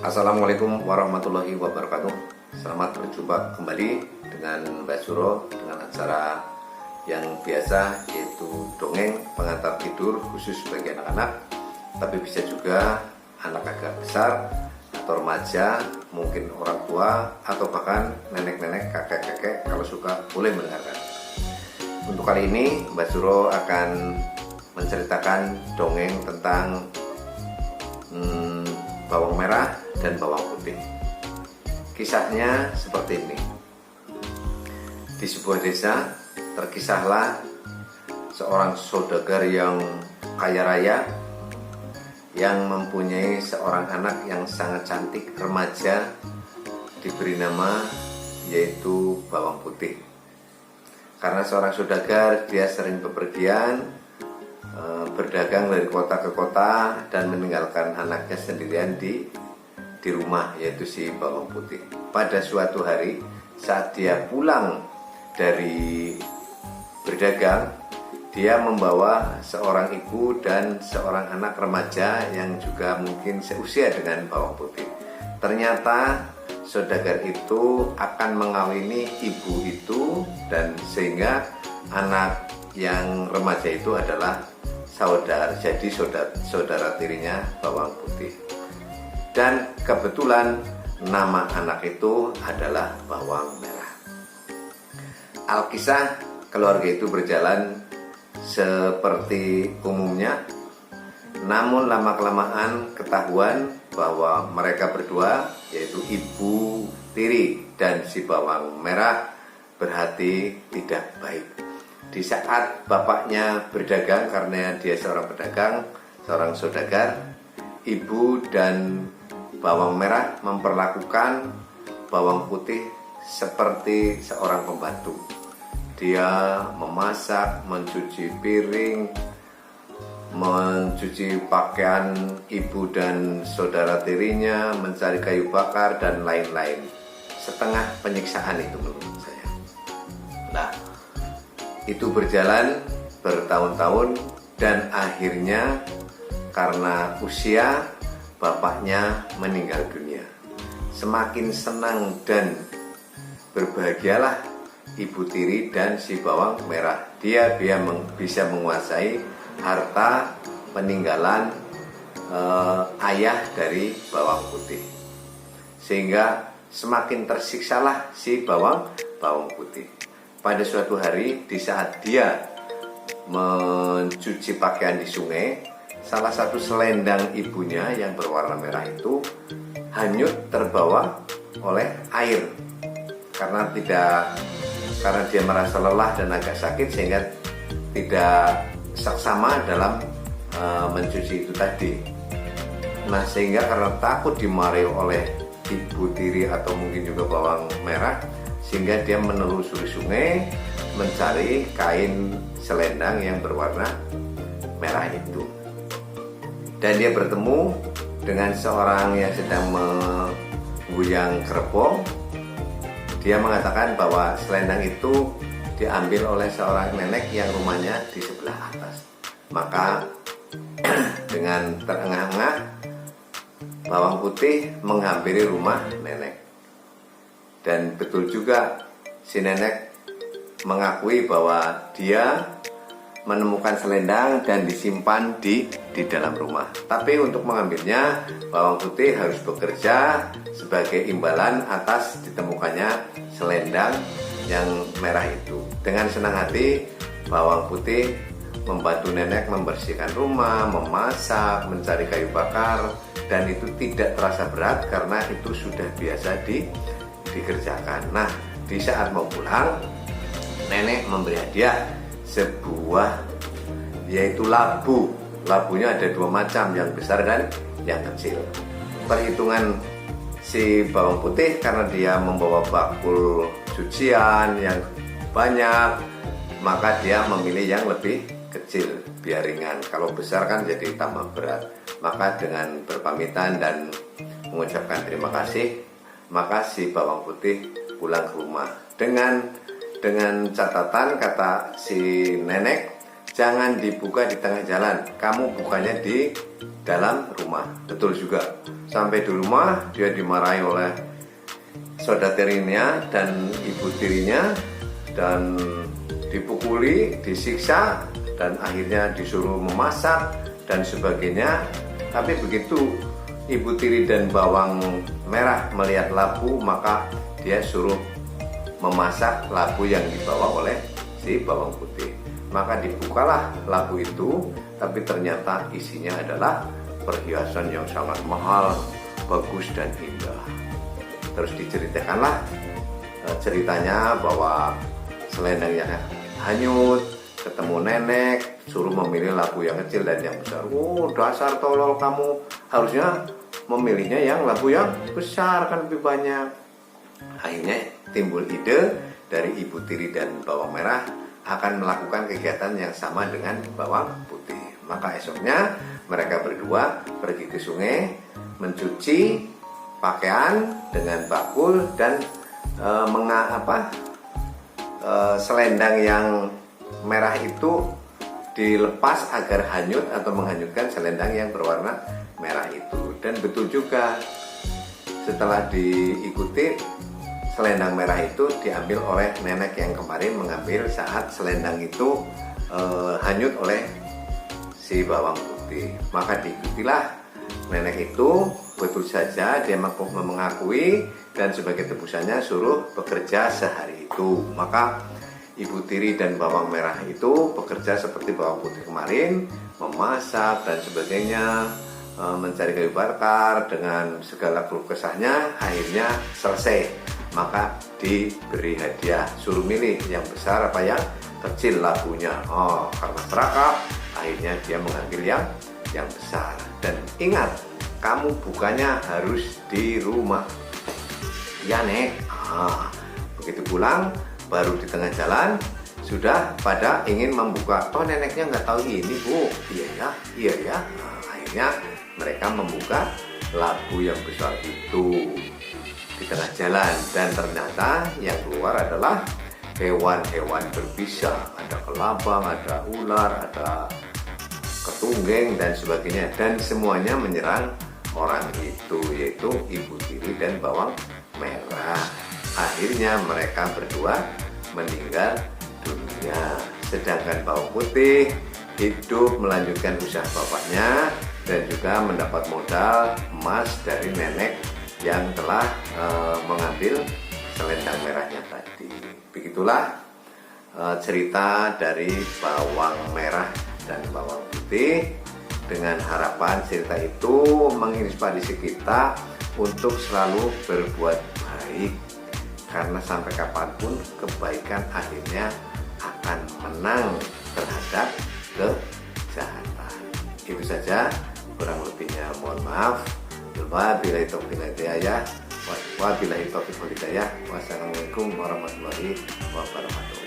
Assalamualaikum warahmatullahi wabarakatuh. Selamat berjumpa kembali dengan Mbak Suro dengan acara yang biasa, yaitu dongeng pengantar tidur khusus bagi anak-anak, tapi bisa juga anak agak besar atau remaja, mungkin orang tua atau bahkan nenek-nenek, kakek-kakek kalau suka boleh mendengarkan. Untuk kali ini Mbak Suro akan menceritakan dongeng tentang bawang merah dan bawang putih. Kisahnya seperti ini. Di sebuah desa terkisahlah seorang saudagar yang kaya raya yang mempunyai seorang anak yang sangat cantik, remaja, diberi nama yaitu bawang putih. Karena seorang saudagar, dia sering bepergian, berdagang dari kota ke kota dan meninggalkan anaknya sendirian di rumah, yaitu si bawang putih. Pada suatu hari saat dia pulang dari berdagang, dia membawa seorang ibu dan seorang anak remaja yang juga mungkin seusia dengan bawang putih. Ternyata saudagar itu akan mengawini ibu itu, dan sehingga anak yang remaja itu adalah saudara tirinya bawang putih. Dan kebetulan nama anak itu adalah bawang merah. Alkisah keluarga itu berjalan seperti umumnya, namun lama-kelamaan ketahuan bahwa mereka berdua, yaitu ibu tiri dan si bawang merah, berhati tidak baik. Di saat bapaknya berdagang, karena dia seorang pedagang, seorang saudagar, ibu dan bawang merah memperlakukan bawang putih seperti seorang pembantu. Dia memasak, mencuci piring, mencuci pakaian ibu dan saudara tirinya, mencari kayu bakar, dan lain-lain. Setengah penyiksaan itu menurut saya. Nah, itu berjalan bertahun-tahun dan akhirnya karena usia bapaknya meninggal dunia. Semakin senang dan berbahagialah ibu tiri dan si bawang merah. Dia bisa menguasai harta peninggalan ayah dari bawang putih, sehingga semakin tersiksalah si bawang putih. Pada suatu hari, di saat dia mencuci pakaian di sungai, salah satu selendang ibunya yang berwarna merah itu hanyut terbawa oleh air. Karena dia merasa lelah dan agak sakit, sehingga tidak saksama dalam mencuci itu tadi. Nah, sehingga karena takut dimarahi oleh ibu tiri atau mungkin juga bawang merah, sehingga dia menelusuri sungai mencari kain selendang yang berwarna merah itu. Dan dia bertemu dengan seorang yang sedang mengguyang kerbau. Dia mengatakan bahwa selendang itu diambil oleh seorang nenek yang rumahnya di sebelah atas. Maka dengan terengah-engah, bawang putih menghampiri rumah nenek. Dan betul juga, si nenek mengakui bahwa dia menemukan selendang dan disimpan di dalam rumah. Tapi untuk mengambilnya, bawang putih harus bekerja sebagai imbalan atas ditemukannya selendang yang merah itu. Dengan senang hati, bawang putih membantu nenek membersihkan rumah, memasak, mencari kayu bakar, dan itu tidak terasa berat karena itu sudah biasa dikerjakan. Nah, di saat mau pulang, nenek memberi hadiah sebuah, yaitu labu. Labunya ada dua macam, yang besar dan yang kecil. Perhitungan si bawang putih, karena dia membawa bakul cucian yang banyak, maka dia memilih yang lebih kecil biar ringan. Kalau besar kan jadi tambah berat. Maka dengan berpamitan dan mengucapkan terima kasih, maka si bawang putih pulang ke rumah dengan catatan, kata si nenek, jangan dibuka di tengah jalan. Kamu bukanya di dalam rumah. Betul juga. Sampai di rumah dia dimarahi oleh saudara tirinya dan ibu tirinya, dan dipukuli, disiksa, dan akhirnya disuruh memasak dan sebagainya. Tapi begitu ibu tiri dan bawang merah melihat labu, maka dia suruh memasak labu yang dibawa oleh si bawang putih. Maka dibukalah labu itu, tapi ternyata isinya adalah perhiasan yang sangat mahal, bagus dan indah. Terus diceritakanlah ceritanya bahwa selendangnya hanyut, ketemu nenek, suruh memilih labu yang kecil dan yang besar. Oh, dasar tolol kamu, harusnya memilihnya yang labu yang besar, kan lebih banyak. Akhirnya timbul ide dari ibu tiri dan bawang merah akan melakukan kegiatan yang sama dengan bawang putih. Maka esoknya mereka berdua pergi ke sungai mencuci pakaian dengan bakul dan selendang yang merah itu dilepas agar hanyut atau menghanyutkan selendang yang berwarna merah itu. Dan betul juga, setelah diikuti, selendang merah itu diambil oleh nenek yang kemarin mengambil saat selendang itu hanyut oleh si bawang putih. Maka diikutilah nenek itu. Betul saja dia mengakui, dan sebagai tebusannya suruh bekerja sehari itu. Maka ibu tiri dan bawang merah itu bekerja seperti bawang putih kemarin, memasak dan sebagainya, mencari kayu bakar dengan segala keluh kesahnya. Akhirnya selesai. Maka diberi hadiah, suruh milih yang besar apa yang kecil labunya. Oh, karena serakah, akhirnya dia mengambil yang besar. Dan ingat, kamu bukanya harus di rumah. Ya nek. Begitu pulang, baru di tengah jalan sudah pada ingin membuka. Oh, neneknya nggak tahu ini bu. Iya ya. Akhirnya mereka membuka labu yang besar itu di tengah jalan, dan ternyata yang keluar adalah hewan-hewan berbisa. Ada kelabang, ada ular, ada ketunggeng dan sebagainya, dan semuanya menyerang orang itu, yaitu ibu tiri dan bawang merah. Akhirnya mereka berdua meninggal dunia, sedangkan bawang putih hidup melanjutkan usaha bapaknya dan juga mendapat modal emas dari nenek yang telah mengambil selendang merahnya tadi. Begitulah cerita dari bawang merah dan bawang putih, dengan harapan cerita itu menginspirasi kita untuk selalu berbuat baik, karena sampai kapanpun kebaikan akhirnya akan menang terhadap kejahatan. Itu saja, kurang lebihnya mohon maaf. Wabillahi taufiq wal hidayah. Wassalamualaikum warahmatullahi wabarakatuh.